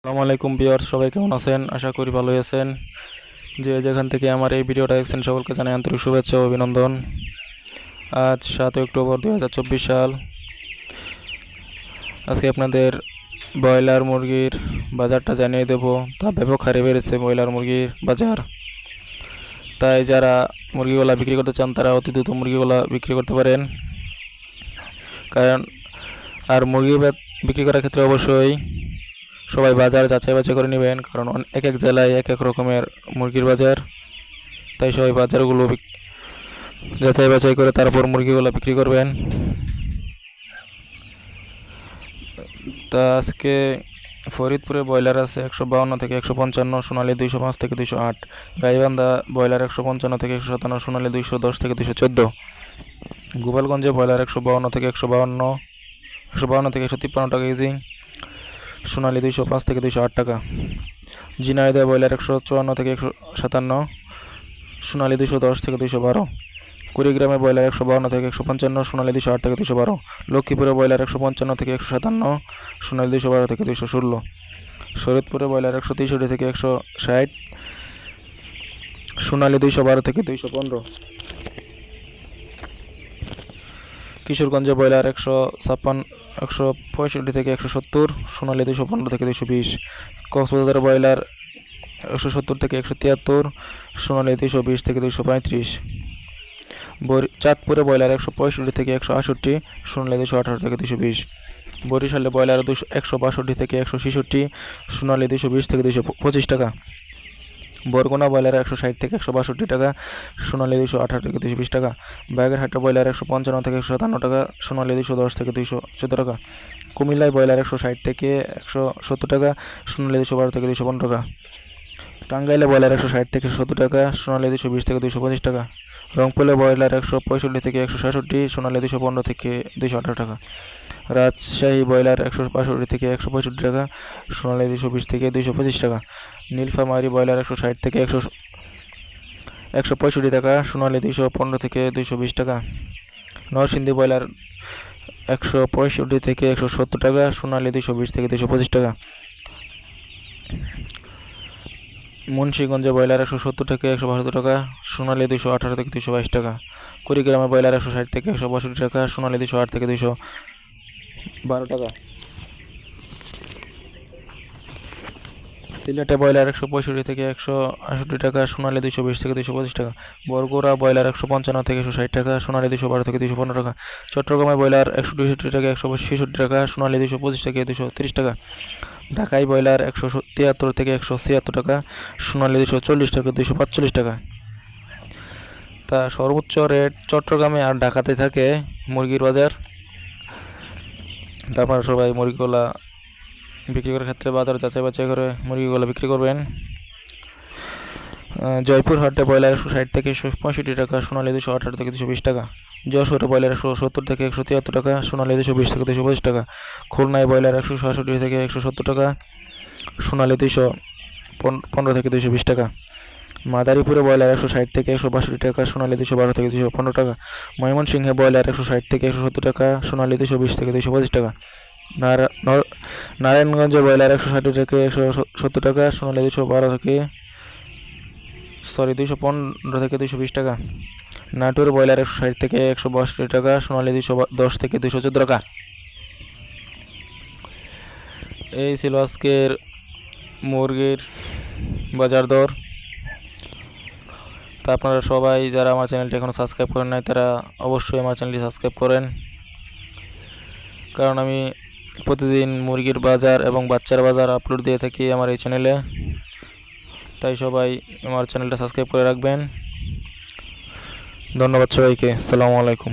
আসসালামু আলাইকুম ভিউয়ার্স, সবাই কেমন আছেন? আশা করি ভালোই আছেন। যে যেখান থেকে আমার এই ভিডিওটা দেখছেন সকলকে জানাই আন্তরিক শুভেচ্ছা ও অভিনন্দন। আজ 7 অক্টোবর 2024 সাল। আজকে আপনাদের ব্রয়লার মুরগির বাজারটা জানিয়ে দেব। তা ব্যাপক হারে বেড়েছে ব্রয়লার মুরগির বাজার। তাই যারা মুরগিগুলা বিক্রি করতে চান তারা অতি দ্রুত মুরগিগুলা বিক্রি করতে পারেন। কারণ আর বিক্রি করার ক্ষেত্রে অবশ্যই সবাই বাজার যাচাই বাছাই করে নেবেন, কারণ এক এক জেলায় এক এক রকমের মুরগির বাজার। তাই সবাই বাজারগুলো যাচাই বাছাই করে তারপর মুরগিগুলো বিক্রি করবেন। তা আজকে ফরিদপুরে ব্রয়লার আছে 152 থেকে 155, সোনালী 205 থেকে 208, গাইবান্ধা ব্রয়লার 155 থেকে 157, সোনালী 210 থেকে 214, গোপালগঞ্জে ব্রয়লার 152 থেকে 152, 152 থেকে 153 টাকা কেজি, সোনালী 205 থেকে 208 টাকা, ঝিনাইদহ ব্রয়লার 154 থেকে 157, সোনালী 210 থেকে 212, কুড়িগ্রামে ব্রয়লার 152 থেকে 155, সোনালী 208 থেকে 212, লক্ষ্মীপুরে ব্রয়লার 155 থেকে 157, সোনালী 212 থেকে 216, শরীয়তপুরে ব্রয়লার 163 থেকে 160, সোনালী 212 থেকে 215, কিশোরগঞ্জে ব্রয়লার 165 থেকে 170, সোনালী 215 থেকে 220, কক্সবাজারে ব্রয়লার 170 থেকে 173, সোনালী 220 থেকে 235, চাঁদপুরে ব্রয়লার 165 থেকে 168, সোনালী 218 থেকে 220, বরিশালে ব্রয়লার 162 থেকে 166, সোনালী 220 থেকে 225 টাকা, বরগুনা ব্রয়লার 160 থেকে 162 টাকা, সোনালী 218 থেকে 220 টাকা, বাগেরহাটে ব্রয়লার 155 থেকে 157 টাকা, সোনালী 210 থেকে 214 টাকা, কুমিল্লায় ব্রয়লার 160 থেকে 170 টাকা, সোনালী 212 থেকে 215 টাকা, টাঙ্গাইলে ব্রয়লার 160 থেকে 170 টাকা, সোনালী 220 থেকে 225 টাকা, রংপুরে ব্রয়লার 165 থেকে 166, সোনালী 215 থেকে 218 টাকা, রাজশাহী ব্রয়লার 165 থেকে 165 টাকা, সোনালী 220 থেকে 225 টাকা, নীলফামারী ব্রয়লার 160 থেকে 165 টাকা, সোনালী 215 থেকে 220 টাকা, নরসিংদী ব্রয়লার 165 থেকে 170 টাকা, সোনালী 220 থেকে 225 টাকা, মুন্সিগঞ্জে ব্রয়লার 170 থেকে 172 টাকা, সোনালী 218 থেকে 222 টাকা, কুড়িগ্রামে ব্রয়লার 160 থেকে 162 টাকা, সোনালী 208 থেকে 212 টাকা, সিলেটে ব্রয়লার 165 থেকে 168 টাকা, সোনালী 220 থেকে 225 টাকা, বরগুড়া ব্রয়লার 155 থেকে 160 টাকা, সোনালী 212 থেকে 215 টাকা, চট্টগ্রামে ব্রয়লার 162 থেকে 166 টাকা, সোনালী 225 থেকে 230 টাকা, ঢাকায় ব্রয়লার 173 থেকে 176 টাকা, সোনালী 240 থেকে 245 টাকা। তা সর্বোচ্চ রেট চট্টগ্রামে আর ঢাকাতে থাকে মুরগির বাজার। তারপর সবাই মুরগিগুলা বিক্রি করার ক্ষেত্রে বাজার যাচাই বাছাই করে মুরগিগুলো বিক্রি করবেন। জয়পুর হাটে ব্রয়লার 160 থেকে 165 টাকা, সোনালী 218 থেকে 220 টাকা, যশোরে ব্রয়লার 170 থেকে 173 টাকা, সোনালী 220 থেকে 225 টাকা, খুলনায় ব্রয়লার 166 থেকে 170 টাকা, সোনালী 215 থেকে 220 টাকা, মাদারীপুরে ব্রয়লার 160 থেকে 162 টাকা, সোনালী 212 থেকে 215 টাকা, ময়মনসিংহে ব্রয়লার 160 থেকে 170 টাকা, সোনালী 220 থেকে 225 টাকা, নারায়ণগঞ্জে ব্রয়লার 160 থেকে 170 টাকা, সোনালী 215 থেকে 220 টাকা, নাটোর ব্রয়লার 160 থেকে 162 টাকা, সোনালী 210 থেকে 214 টাকা। এই ছিল আজকের মুরগির বাজার দর। তা আপনারা সবাই যারা আমার চ্যানেলটি এখনও সাবস্ক্রাইব করেন নাই তারা অবশ্যই আমার চ্যানেলটি সাবস্ক্রাইব করেন, কারণ আমি প্রতিদিন মুরগির বাজার এবং বাচ্চার বাজার আপলোড দিয়ে থাকি আমার এই চ্যানেলে। তাই সবাই আমার চ্যানেলটা সাবস্ক্রাইব করে রাখবেন। ধন্যবাদ সবাইকে। আসসালামু আলাইকুম।